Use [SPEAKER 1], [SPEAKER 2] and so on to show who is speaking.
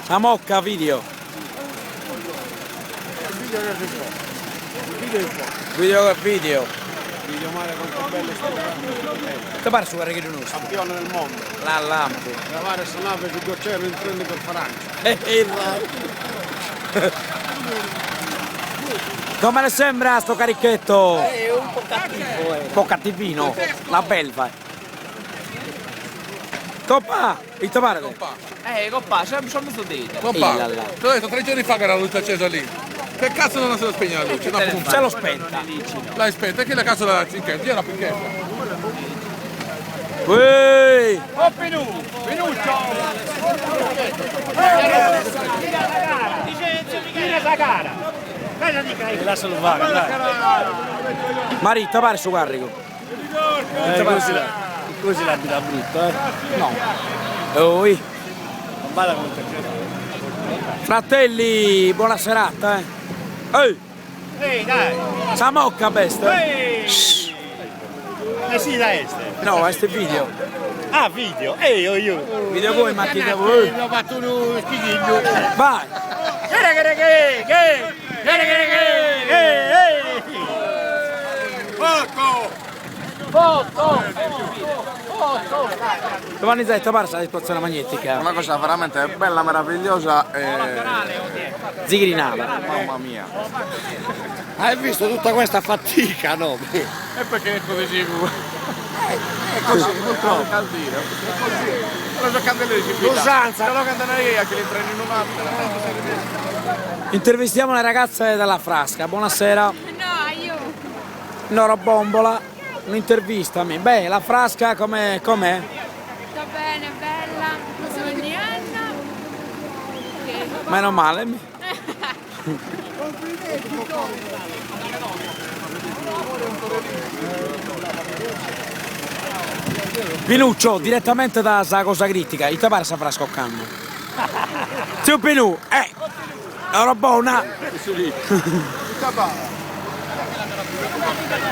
[SPEAKER 1] La mocca video. Video. Video male quanto bello che pare su che non usa.
[SPEAKER 2] Campione del mondo.
[SPEAKER 1] La lampo.
[SPEAKER 2] Lavare sta nave di gocciero in treno per Francia.
[SPEAKER 1] Come le sembra sto caricchetto?
[SPEAKER 3] È un po' cattivo,
[SPEAKER 1] Un po' cattivino. La belva. Coppa! Il topare?
[SPEAKER 3] Coppa, c'ho messo dentro.
[SPEAKER 4] Coppa, te l'ho detto 3 giorni fa che era la luce accesa lì. Che cazzo non si è spegna la luce? No, comunque.
[SPEAKER 1] Se l'ho spenta.
[SPEAKER 4] L'hai spenta, e che la cazzo la cinquetta? Io era picchetta.
[SPEAKER 1] Ueeeh!
[SPEAKER 3] Oh Pinuccio! Tira la gara! Lascialo fare, dai!
[SPEAKER 1] Marita, pare su carico.
[SPEAKER 3] Così l'abita brutto,
[SPEAKER 1] No. Oi.
[SPEAKER 3] Non vada con te.
[SPEAKER 1] Fratelli, buona serata, Ehi!
[SPEAKER 3] Ehi, dai!
[SPEAKER 1] Sa mocca besta.
[SPEAKER 3] Sì, da este.
[SPEAKER 1] No, questo è video.
[SPEAKER 3] Ah, video! Ehi, io!
[SPEAKER 1] Video come mattina voi.
[SPEAKER 2] Ho fatto uno schiglio.
[SPEAKER 1] Vai! Giovanni Zetta, pare la situazione magnetica.
[SPEAKER 2] Una cosa veramente bella, meravigliosa e...
[SPEAKER 1] Zigrinava.
[SPEAKER 2] Mamma mia. Hai visto tutta questa fatica, no?
[SPEAKER 4] E perché è così?
[SPEAKER 2] È così, purtroppo.
[SPEAKER 4] Caldino. Allora già candele si pita.
[SPEAKER 2] L'usanza.
[SPEAKER 4] Però candelerei che li entrano in un'altra.
[SPEAKER 1] Intervistiamo le ragazze della Frasca. Buonasera.
[SPEAKER 5] No, io.
[SPEAKER 1] Nora Bombola. Un'intervista a me. Beh, la Frasca com'è?
[SPEAKER 5] Sto bene, bella. Sono di Anna.
[SPEAKER 1] Meno male. Pinuccio, direttamente da Cosa Critica. Ita pare sa Frasca occando. Zio Pinu, è una buona.